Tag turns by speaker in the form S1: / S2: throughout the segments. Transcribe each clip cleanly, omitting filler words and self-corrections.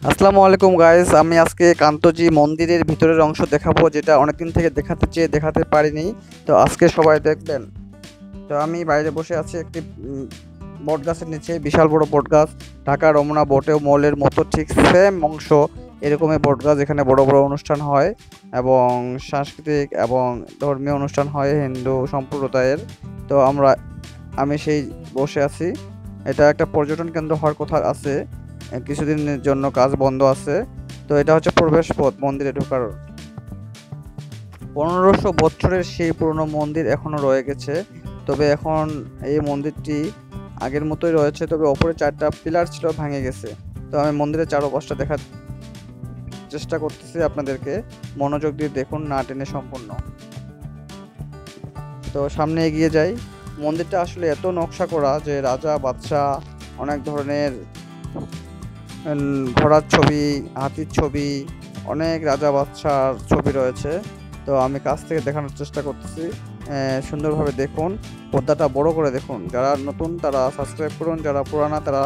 S1: আসসালামু আলাইকুম গাইস, আমি আজকে কান্তজি মন্দিরের ভিতরের অংশ দেখাবো, যেটা অনেকদিন থেকে দেখাতে চেয়ে দেখাতে পারিনি। তো আজকে সবাই দেখবেন। তো আমি বাইরে বসে আছি একটি বট গাছের নিচে, বিশাল বড় বট গাছ। ঢাকা রমনা বটেও মলের মতো ঠিক সেম অংশ এরকমই বট গাছ। এখানে বড় বড় অনুষ্ঠান হয় এবং সাংস্কৃতিক এবং ধর্মীয় অনুষ্ঠান হয় হিন্দু সম্প্রদায়ের। তো আমি সেই বসে আছি। এটা একটা পর্যটন কেন্দ্র হওয়ার কথা আছে, কিছুদিনের জন্য কাজ বন্ধ আছে। তো এটা হচ্ছে প্রবেশ পথ মন্দিরে ঢোকার। 1500 বছরের সেই পুরনো মন্দির এখনো রয়ে গেছে। তবে এখন এই মন্দিরটি আগের মতোই রয়েছে, তবে ওপরে 4টা পিলার ছিল, ভেঙে গেছে। তো আমি মন্দিরের চারপাশটা দেখার চেষ্টা করতেছি আপনাদেরকে। মনোযোগ দিয়ে দেখুন, না টেনে সম্পূর্ণ। তো সামনে এগিয়ে যাই। মন্দিরটা আসলে এত নকশা করা যে রাজা বাদশাহ, অনেক ধরনের ঘোড়ার ছবি, হাতির ছবি, অনেক রাজা বাদশার ছবি রয়েছে। তো আমি কাছ থেকে দেখানোর চেষ্টা করতেছি, সুন্দরভাবে দেখুন। পর্দাটা বড় করে দেখুন। যারা নতুন তারা সাবস্ক্রাইব করুন, যারা পুরানা তারা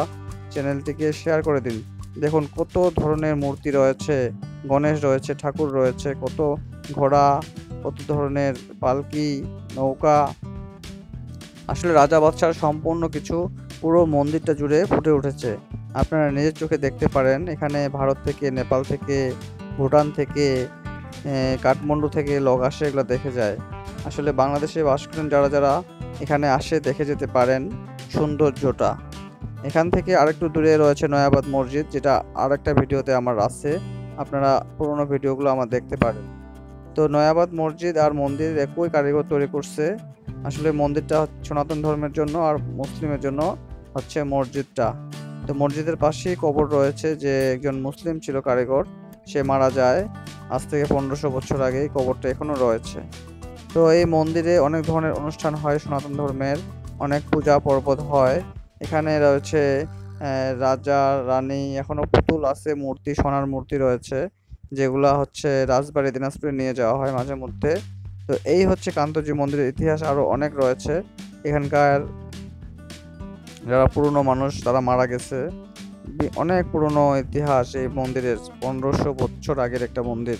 S1: চ্যানেলটিকে শেয়ার করে দিন। দেখুন কত ধরনের মূর্তি রয়েছে, গণেশ রয়েছে, ঠাকুর রয়েছে, কত ঘোড়া, কত ধরনের পালকি, নৌকা। আসলে রাজা বাদশার সম্পূর্ণ কিছু পুরো মন্দিরটা জুড়ে ফুটে উঠেছে। আপনারা নিজের চোখে দেখতে পারেন। এখানে ভারত থেকে, নেপাল থেকে, ভুটান থেকে, কাঠমান্ডু থেকে লোক আসে, এগুলো দেখে যায়। আসলে বাংলাদেশে বাস করেন যারা যারা এখানে আসে, দেখে যেতে পারেন সৌন্দর্যটা। এখান থেকে আরেকটু দূরে রয়েছে নয়াবাদ মসজিদ, যেটা আরেকটা ভিডিওতে আমার আছে, আপনারা পুরোনো ভিডিওগুলো আমার দেখতে পারেন। তো নয়াবাদ মসজিদ আর মন্দির একই কারিগর তৈরি করছে। আসলে মন্দিরটা সনাতন ধর্মের জন্য আর মুসলিমের জন্য হচ্ছে মসজিদটা। তো মসজিদের পাশেই কবর রয়েছে, যে একজন মুসলিম ছিল কারিগর, সে মারা যায় আজ থেকে 1500 বছর আগে। এই কবরটা এখনো রয়েছে। তো এই মন্দিরে অনেক ধরনের অনুষ্ঠান হয় সনাতন ধর্মের, অনেক পূজা পর্বত হয়। এখানে রয়েছে রাজা রানী, এখনো পুতুল আছে, মূর্তি, সোনার মূর্তি রয়েছে, যেগুলা হচ্ছে রাজবাড়ি দিনাজপুরে নিয়ে যাওয়া হয় মাঝে মধ্যে। তো এই হচ্ছে কান্তজি মন্দিরের ইতিহাস। আরো অনেক রয়েছে। এখানকার যারা পুরনো মানুষ তারা মারা গেছে। অনেক পুরনো ইতিহাস এই মন্দিরের, 1500 বছর আগের একটা মন্দির।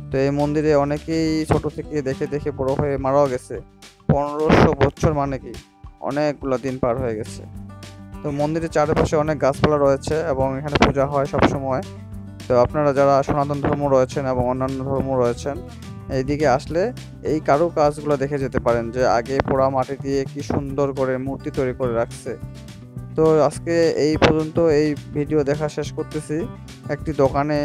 S1: তো এই মন্দিরে অনেকেই ছোট থেকে দেখে দেখে বড় হয়ে মারাও গেছে। 1500 বছর মানে কি, অনেকগুলো দিন পার হয়ে গেছে। তো মন্দিরের চারপাশে অনেক গাছপালা রয়েছে এবং এখানে পূজা হয় সব সময়। তো আপনারা যারা সনাতন ধর্ম রয়েছেন এবং অন্যান্য ধর্ম রয়েছেন, এইদিকে আসলে এই কারুকাজগুলো দেখে যেতে পারেন, যে আগে পোড়া মাটি দিয়ে কি সুন্দর করে মূর্তি তৈরি করে রাখছে। তো আজকে এই পর্যন্ত, এই ভিডিও দেখা শেষ করতেছি। একটি দোকানে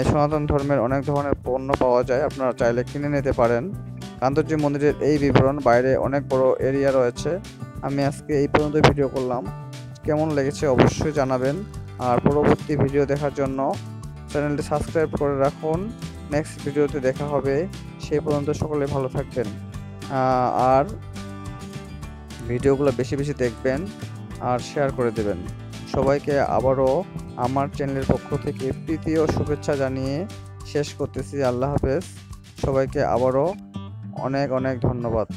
S1: সনাতন ধর্মের অনেক ধরনের পণ্য পাওয়া যায়, আপনারা চাইলে কিনে নিতে পারেন। কান্তজি মন্দিরের এই বিবরণ। বাইরে অনেক বড় এরিয়া রয়েছে। আমি আজকে এই পর্যন্ত ভিডিও করলাম। কেমন লেগেছে অবশ্যই জানাবেন। আর পরবর্তী ভিডিও দেখার জন্য চ্যানেলটি সাবস্ক্রাইব করে রাখুন। নেক্সট ভিডিওতে দেখা হবে। সেই পর্যন্ত সকলে ভালো থাকবেন। আর ভিডিওগুলো বেশি বেশি দেখবেন আর শেয়ার করে দেবেন। সবাইকে আবারও আমার চ্যানেলের পক্ষ থেকে প্রীতি ও শুভেচ্ছা জানিয়ে শেষ করতেছি। আল্লাহ হাফেজ। সবাইকে আবারও অনেক অনেক ধন্যবাদ।